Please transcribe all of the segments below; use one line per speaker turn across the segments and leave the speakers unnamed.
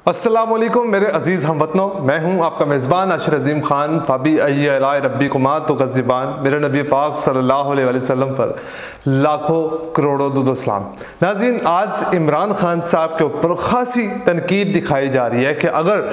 अस्सलाम वालेकुम मेरे अजीज़ हमवतनों, मैं हूं आपका मेज़बान अशर अज़ीम ख़ान। फ़ाबी अय्य रब्बी कुमार तो गज़िबान। मेरे नबी पाक सल्लल्लाहु अलैहि वसल्लम पर लाखों करोड़ों दुरूद सलाम। नाज़रीन, आज इमरान खान साहब के ऊपर ख़ासी तनकीद दिखाई जा रही है कि अगर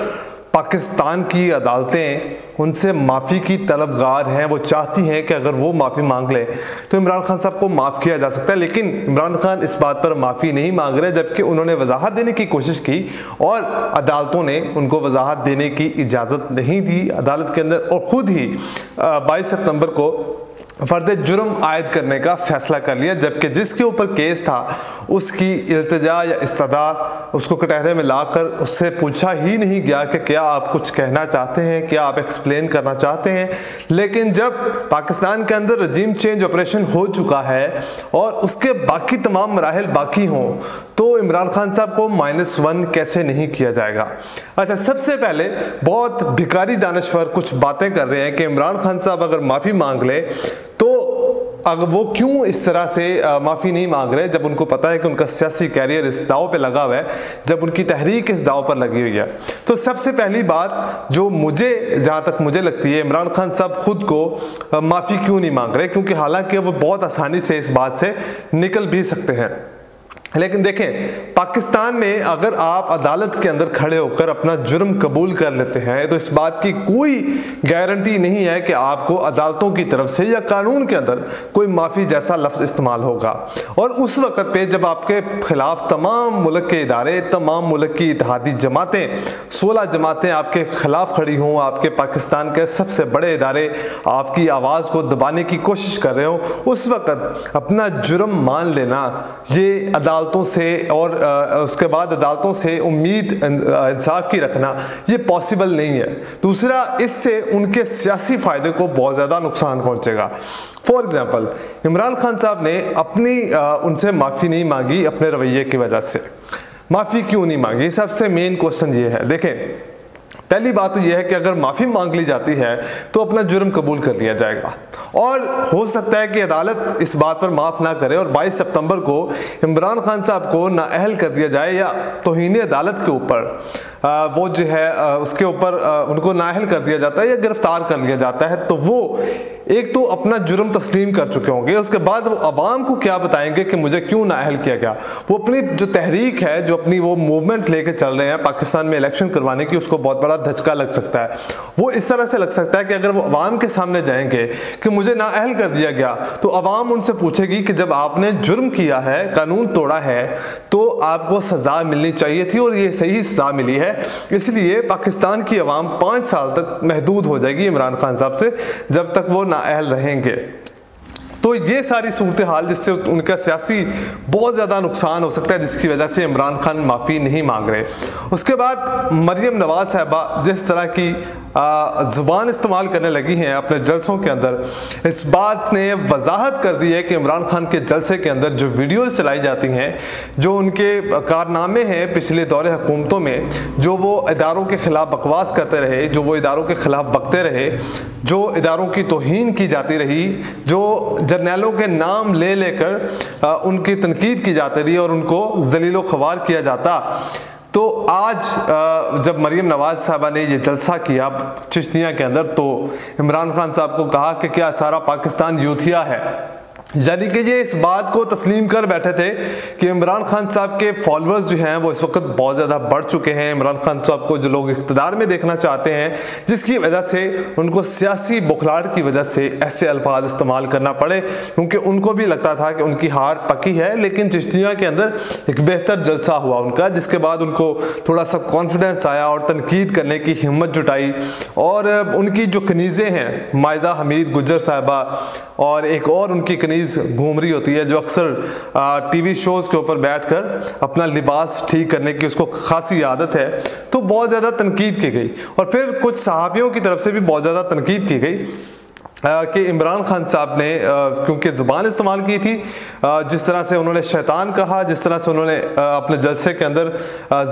पाकिस्तान की अदालतें उनसे माफ़ी की तलबगार हैं, वो चाहती हैं कि अगर वो माफ़ी मांग लें तो इमरान खान साहब को माफ़ किया जा सकता है। लेकिन इमरान खान इस बात पर माफ़ी नहीं मांग रहे, जबकि उन्होंने वजाहत देने की कोशिश की और अदालतों ने उनको वजाहत देने की इजाज़त नहीं दी अदालत के अंदर, और ख़ुद ही 22 सितंबर को फ़र्द जुर्म आयद करने का फ़ैसला कर लिया। जबकि जिसके ऊपर केस था उसकी इल्तिजा या इस्तदा उसको कटहरे में लाकर उससे पूछा ही नहीं गया कि क्या आप कुछ कहना चाहते हैं, क्या आप एक्सप्लेन करना चाहते हैं। लेकिन जब पाकिस्तान के अंदर रजीम चेंज ऑपरेशन हो चुका है और उसके बाकी तमाम मराहिल बाकी हों तो इमरान खान साहब को -1 कैसे नहीं किया जाएगा। अच्छा, सबसे पहले बहुत भिखारी दानश्वर कुछ बातें कर रहे हैं कि इमरान खान साहब अगर माफ़ी मांग ले तो अगर वो क्यों इस तरह से माफ़ी नहीं मांग रहे, जब उनको पता है कि उनका सियासी कैरियर इस दाव पे लगा हुआ है, जब उनकी तहरीक इस दाव पर लगी हुई है। तो सबसे पहली बात जो मुझे, जहाँ तक मुझे लगती है, इमरान खान साहब खुद को माफ़ी क्यों नहीं मांग रहे, क्योंकि हालांकि वो बहुत आसानी से इस बात से निकल भी सकते हैं। लेकिन देखें, पाकिस्तान में अगर आप अदालत के अंदर खड़े होकर अपना जुर्म कबूल कर लेते हैं तो इस बात की कोई गारंटी नहीं है कि आपको अदालतों की तरफ से या कानून के अंदर कोई माफ़ी जैसा लफ्ज़ इस्तेमाल होगा। और उस वक़्त पे जब आपके ख़िलाफ़ तमाम मुल्क के इदारे, तमाम मुल्क की इत्तेहादी जमातें, 16 जमातें आपके ख़िलाफ़ खड़ी हों, आपके पाकिस्तान के सबसे बड़े इदारे आपकी आवाज़ को दबाने की कोशिश कर रहे हों, उस वक़्त अपना जुर्म मान लेना, ये अदालतों से और उसके बाद अदालतों से उम्मीद इंसाफ की रखना, ये पॉसिबल नहीं है। दूसरा, इससे उनके सियासी फ़ायदे को बहुत ज़्यादा नुकसान पहुंचेगा। फॉर एग्ज़ाम्पल, इमरान खान साहब ने अपनी उनसे माफ़ी नहीं मांगी अपने रवैये की वजह से। माफ़ी क्यों नहीं मांगी, सबसे मेन क्वेश्चन ये है। देखें, पहली बात तो यह है कि अगर माफ़ी मांग ली जाती है तो अपना जुर्म कबूल कर लिया जाएगा और हो सकता है कि अदालत इस बात पर माफ़ ना करे और 22 सितंबर को इमरान खान साहब को नाअहल कर दिया जाए या तौहीन अदालत के ऊपर वो जो है उसके ऊपर उनको नाअहल कर दिया जाता है या गिरफ्तार कर लिया जाता है। तो वो एक तो अपना जुर्म तस्लीम कर चुके होंगे, उसके बाद वो अवाम को क्या बताएंगे कि मुझे क्यों नाअहल किया गया। वो अपनी जो तहरीक है, जो अपनी वो मूवमेंट लेके चल रहे हैं पाकिस्तान में इलेक्शन करवाने की, उसको बहुत बड़ा धचका लग सकता है। वो इस तरह से लग सकता है कि अगर वो अवाम के सामने जाएंगे कि मुझे नाअहल कर दिया गया, तो अवाम उनसे पूछेगी कि जब आपने जुर्म किया है, कानून तोड़ा है, तो आपको सज़ा मिलनी चाहिए थी और ये सही सज़ा मिली है। इसलिए पाकिस्तान की अवाम 5 साल तक महदूद हो जाएगी इमरान खान साहब से, जब तक वो नाअहल रहेंगे। तो ये सारी सूरत हाल, जिससे उनका सियासी बहुत ज़्यादा नुकसान हो सकता है, जिसकी वजह से इमरान खान माफ़ी नहीं मांग रहे। उसके बाद मरियम नवाज़ साहबा जिस तरह की ज़ुबान इस्तेमाल करने लगी हैं अपने जलसों के अंदर, इस बात ने वजाहत कर दी है कि इमरान खान के जलसे के अंदर जो वीडियोज़ चलाई जाती हैं, जो उनके कारनामे हैं पिछले दौरे हुकूमतों में, जो वो इदारों के ख़िलाफ़ बकवास करते रहे, जो वो इदारों के ख़िलाफ़ बकते रहे, जो इदारों की तौहीन की जाती रही, जो जर्नैलों के नाम ले लेकर उनकी तनकीद की जाती रही और उनको ज़लील व ख़वार किया जाता। तो आज जब मरियम नवाज़ साहबा ने ये जलसा किया चिश्तिया के अंदर, तो इमरान खान साहब को कहा कि क्या सारा पाकिस्तान यूथिया है, यानी कि ये इस बात को तस्लीम कर बैठे थे कि इमरान खान साहब के फॉलोअर्स जो हैं वो इस वक्त बहुत ज़्यादा बढ़ चुके हैं। इमरान खान साहब को जो लोग इक़्तिदार में देखना चाहते हैं, जिसकी वजह से उनको सियासी बुखलाहट की वजह से ऐसे अल्फाज इस्तेमाल करना पड़े, क्योंकि उनको भी लगता था कि उनकी हार पक्की है। लेकिन चिश्तिया के अंदर एक बेहतर जलसा हुआ उनका, जिसके बाद उनको थोड़ा सा कॉन्फिडेंस आया और तनकीद करने की हिम्मत जुटाई। और उनकी जो कनीज़ें हैं, मायज़ा हमीद गुज्जर साहिबा और एक और उनकी कनीज़ घूम रही होती है, जो अक्सर टीवी शोज़ के ऊपर बैठकर अपना लिबास ठीक करने की उसको खासी आदत है, तो बहुत ज़्यादा तनकीद की गई। और फिर कुछ सहाबियों की तरफ से भी बहुत ज़्यादा तनकीद की गई। कि इमरान खान साहब ने क्योंकि ज़ुबान इस्तेमाल की थी, जिस तरह से उन्होंने शैतान कहा, जिस तरह से उन्होंने अपने जलसे के अंदर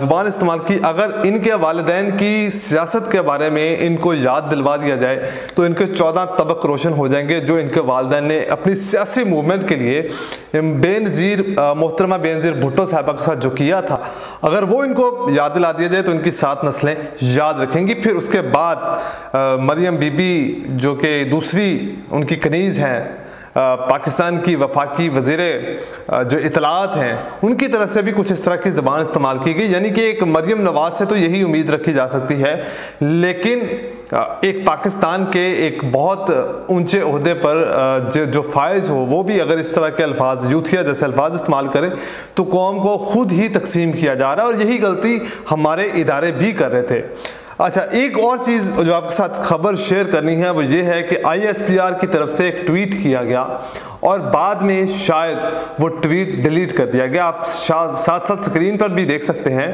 ज़ुबान इस्तेमाल की, अगर इनके वालिदैन की सियासत के बारे में इनको याद दिलवा दिया जाए तो इनके 14 तबक रोशन हो जाएंगे जो इनके वालिदैन ने अपनी सियासी मूवमेंट के लिए बेनज़ीर मोहतरमा बेनज़ीर भुट्टो साहबा के साथ जो किया था, अगर वो इनको याद दिला दिया जाए तो इनकी 7 नस्लें याद रखेंगी। फिर उसके बाद मरियम बीबी जो कि दूसरी उनकी कनीज़ हैं, पाकिस्तान की वफाकी वज़ीरे जो इतलात हैं, उनकी तरफ से भी कुछ इस तरह की ज़बान इस्तेमाल की गई। यानी कि एक मरियम नवाज़ से तो यही उम्मीद रखी जा सकती है, लेकिन एक पाकिस्तान के एक बहुत ऊंचे ओहदे पर जो फायज हो वो भी अगर इस तरह के अल्फाज, यूथिया जैसे अल्फाज इस्तेमाल करे तो कौम को खुद ही तकसीम किया जा रहा है, और यही गलती हमारे इदारे भी कर रहे थे। अच्छा, एक और चीज़ जो आपके साथ खबर शेयर करनी है वो ये है कि ISPR की तरफ से एक ट्वीट किया गया और बाद में शायद वो ट्वीट डिलीट कर दिया गया। आप साथ साथ स्क्रीन पर भी देख सकते हैं।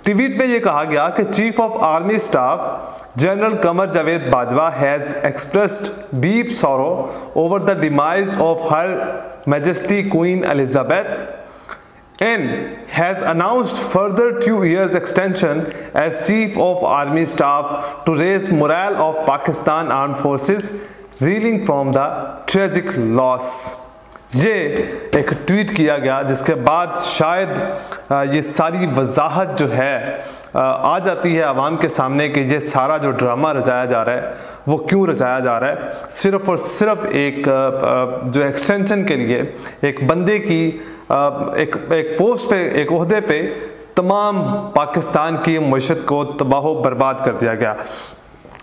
ट्वीट में ये कहा गया कि chief of army staff general Qamar Javed Bajwa has expressed deep sorrow over the demise of her majesty queen Elizabeth and has announced further 2 years extension as Chief of Army Staff to raise morale of Pakistan Armed Forces reeling from the tragic loss। ये एक tweet किया गया जिसके बाद शायद ये सारी वजाहत जो है आ जाती है आवाम के सामने कि ये सारा जो ड्रामा रचाया जा रहा है वो क्यों रचाया जा रहा है। सिर्फ़ और सिर्फ एक जो एक्सटेंशन के लिए एक बंदे की एक पोस्ट पे, एक ओहदे पे तमाम पाकिस्तान की मईशत को तबाह बर्बाद कर दिया गया।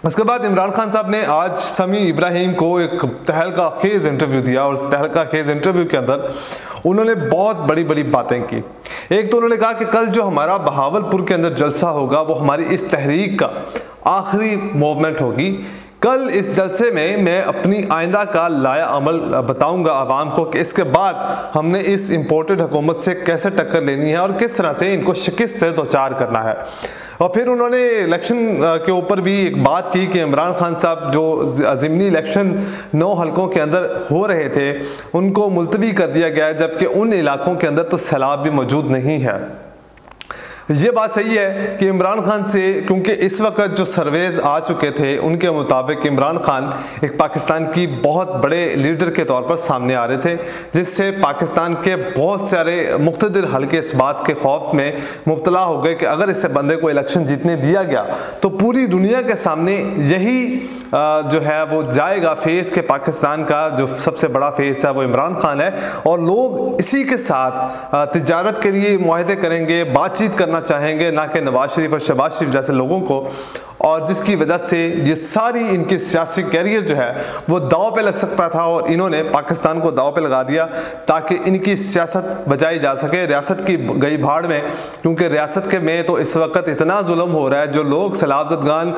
उसके बाद इमरान खान साहब ने आज समी इब्राहिम को एक तहलका खेज़ इंटरव्यू दिया, और उस तहलका खेज़ इंटरव्यू के अंदर उन्होंने बहुत बड़ी बड़ी बातें की। एक तो उन्होंने कहा कि कल जो हमारा बहावलपुर के अंदर जलसा होगा वो हमारी इस तहरीक का आखिरी मूवमेंट होगी। कल इस जलसे में मैं अपनी आइंदा का लाया अमल बताऊंगा आवाम को कि इसके बाद हमने इस इम्पोर्टेड हुकूमत से कैसे टक्कर लेनी है और किस तरह से इनको शिकस्त से दो चार करना है। और फिर उन्होंने इलेक्शन के ऊपर भी एक बात की कि इमरान खान साहब जो ज़िमनी इलेक्शन 9 हलकों के अंदर हो रहे थे उनको मुलतवी कर दिया गया है, जबकि उन इलाकों के अंदर तो सैलाब भी मौजूद नहीं है। ये बात सही है कि इमरान खान से, क्योंकि इस वक्त जो सर्वेज आ चुके थे उनके मुताबिक इमरान खान एक पाकिस्तान की बहुत बड़े लीडर के तौर पर सामने आ रहे थे, जिससे पाकिस्तान के बहुत सारे मुख्तदिर हल्के इस बात के खौफ में मुब्तला हो गए कि अगर इस बंदे को इलेक्शन जीतने दिया गया तो पूरी दुनिया के सामने यही जो है वो जाएगा फेस के पाकिस्तान का जो सबसे बड़ा फेस है वो इमरान खान है, और लोग इसी के साथ तिजारत के लिए मुआहदे करेंगे, बातचीत करना चाहेंगे, ना कि नवाज शरीफ और शहबाज शरीफ जैसे लोगों को, और जिसकी वजह से ये सारी इनकी सियासी कैरियर जो है वो दाव पे लग सकता था, और इन्होंने पाकिस्तान को दाव पे लगा दिया ताकि इनकी सियासत बचाई जा सके। रियासत की गई भाड़ में, क्योंकि रियासत के में तो इस वक्त इतना जुल्म हो रहा है। जो लोग सैलाब ज़दगान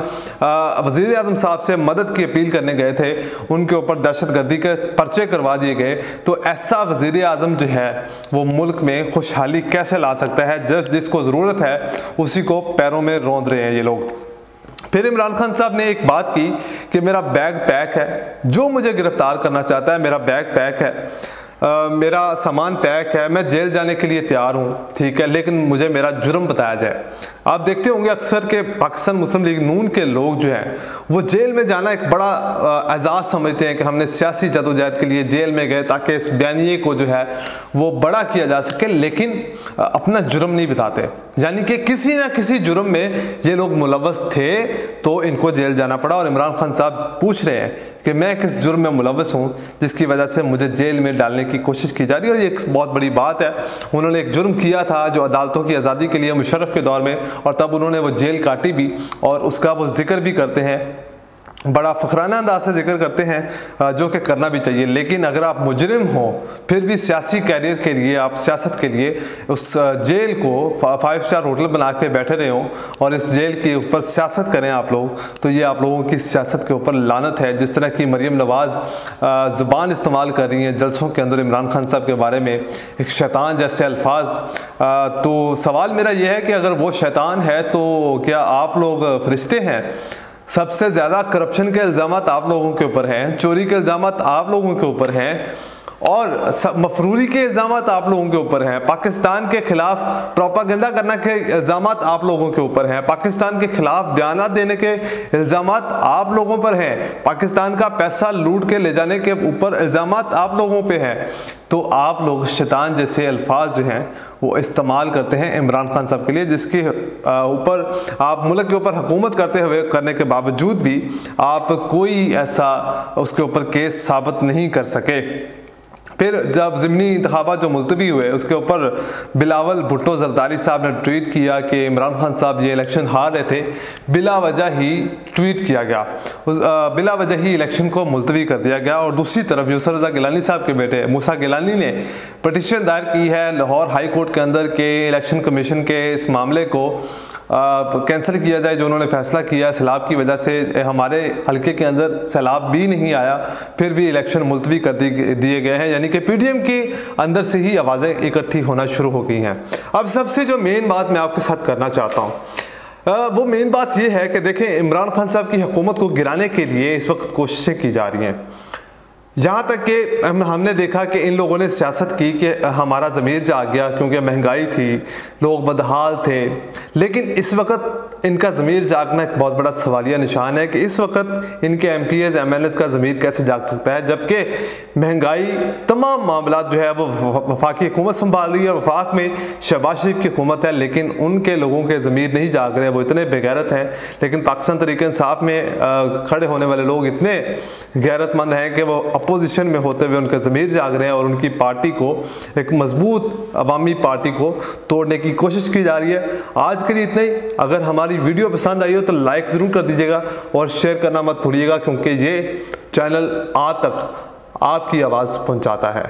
वज़ीर आज़म साहब से मदद की अपील करने गए थे उनके ऊपर दहशतगर्दी के पर्चे करवा दिए गए, तो ऐसा वज़ीर आज़म जो है वो मुल्क में खुशहाली कैसे ला सकता है? जिसको ज़रूरत है उसी को पैरों में रौंद रहे हैं ये लोग। फिर इमरान खान साहब ने एक बात की कि मेरा बैग पैक है, जो मुझे गिरफ्तार करना चाहता है मेरा बैग पैक है, मेरा सामान पैक है, मैं जेल जाने के लिए तैयार हूँ, ठीक है, लेकिन मुझे मेरा जुर्म बताया जाए। आप देखते होंगे अक्सर के पाकिस्तान मुस्लिम लीग नून के लोग जो हैं वो जेल में जाना एक बड़ा एजाज़ समझते हैं कि हमने सियासी जदोजहद के लिए जेल में गए ताकि इस बयानिए को जो है वो बड़ा किया जा सके, लेकिन अपना जुर्म नहीं बताते। यानी कि किसी ना किसी जुर्म में ये लोग मुलव्वस थे तो इनको जेल जाना पड़ा, और इमरान खान साहब पूछ रहे हैं कि मैं किस जुर्म में मुलव्वस हूँ जिसकी वजह से मुझे जेल में डालने की कोशिश की जा रही है। और ये एक बहुत बड़ी बात है। उन्होंने एक जुर्म किया था जो अदालतों की आज़ादी के लिए मुशर्रफ के दौर में, और तब उन्होंने वो जेल काटी भी, और उसका वो जिक्र भी करते हैं, बड़ा फ़खराना अंदाज से जिक्र करते हैं, जो कि करना भी चाहिए। लेकिन अगर आप मुजरिम हो फिर भी सियासी कैरियर के लिए, आप सियासत के लिए उस जेल को 5 स्टार होटल बना के बैठे रहे हो और इस जेल के ऊपर सियासत करें आप लोग, तो ये आप लोगों की सियासत के ऊपर लानत है। जिस तरह की मरियम नवाज़ ज़ुबान इस्तेमाल कर रही हैं जलसों के अंदर इमरान खान साहब के बारे में, एक शैतान जैसे अल्फाज, तो सवाल मेरा ये है कि अगर वो शैतान है तो क्या आप लोग फरिश्ते हैं? सबसे ज़्यादा करप्शन के इल्ज़ामात आप लोगों के ऊपर हैं, चोरी के इल्ज़ामात आप लोगों के ऊपर हैं और मफरूरी के इल्ज़ामात आप लोगों के ऊपर हैं। पाकिस्तान के खिलाफ प्रोपागेंडा करने के इल्ज़ामात आप लोगों के ऊपर हैं। पाकिस्तान के खिलाफ बयानात देने के इल्ज़ामात आप लोगों पर हैं। पाकिस्तान का पैसा लूट के ले जाने के ऊपर इल्ज़ामात आप लोगों पे हैं। तो आप लोग शैतान जैसे अल्फाज जो हैं वो इस्तेमाल करते हैं इमरान खान साहब के लिए, जिसके ऊपर आप मुल्क के ऊपर हुकूमत करने के बावजूद भी आप कोई ऐसा उसके ऊपर केस साबित नहीं कर सके। फिर जब ज़िमनी इंतखाबात जो मुलतवी हुए उसके ऊपर बिलावल भुट्टो जरदारी साहब ने ट्वीट किया कि इमरान खान साहब ये इलेक्शन हार रहे थे, बिला वजह ही ट्वीट किया गया, बिला वजह ही इलेक्शन को मुलतवी कर दिया गया। और दूसरी तरफ यूसुफ रज़ा गिलानी साहब के बेटे मूसा गिलानी ने पटिशन दायर की है लाहौर हाई कोर्ट के अंदर के इलेक्शन कमीशन के इस मामले को कैंसिल किया जाए, जो उन्होंने फैसला किया सैलाब की वजह से हमारे हल्के के अंदर सैलाब भी नहीं आया, फिर भी इलेक्शन मुलतवी कर दिए गए हैं। यानी कि पीडीएम के अंदर से ही आवाज़ें इकट्ठी होना शुरू हो गई हैं। अब सबसे जो मेन बात मैं आपके साथ करना चाहता हूँ वो मेन बात ये है कि देखें, इमरान खान साहब की हुकूमत को गिराने के लिए इस वक्त कोशिशें की जा रही हैं। यहाँ तक कि हमने देखा कि इन लोगों ने सियासत की कि हमारा ज़मीर जाग गया क्योंकि महंगाई थी, लोग बदहाल थे। लेकिन इस वक्त इनका ज़मीर जागना एक बहुत बड़ा सवालिया निशान है कि इस वक्त इनके MPs MLAs का ज़मीर कैसे जाग सकता है, जबकि महंगाई तमाम मामला जो है वो वफाकी हुकूमत संभाल रही है और वफाक में शहबाज शरीफ की हुकूमत है, लेकिन उनके लोगों के ज़मीर नहीं जाग रहे हैं, वो इतने बेगैरत हैं। लेकिन पाकिस्तान तहरीक इंसाफ में खड़े होने वाले लोग इतने गैरतमंद हैं कि वो अपोजिशन में होते हुए उनका ज़मीर जाग रहे हैं और उनकी पार्टी को, एक मजबूत अवामी पार्टी को तोड़ने की कोशिश की जा रही है। आज के लिए इतना ही। अगर हमारी वीडियो पसंद आई हो तो लाइक ज़रूर कर दीजिएगा और शेयर करना मत भूलिएगा, क्योंकि ये चैनल आज तक आपकी आवाज़ पहुंचाता है।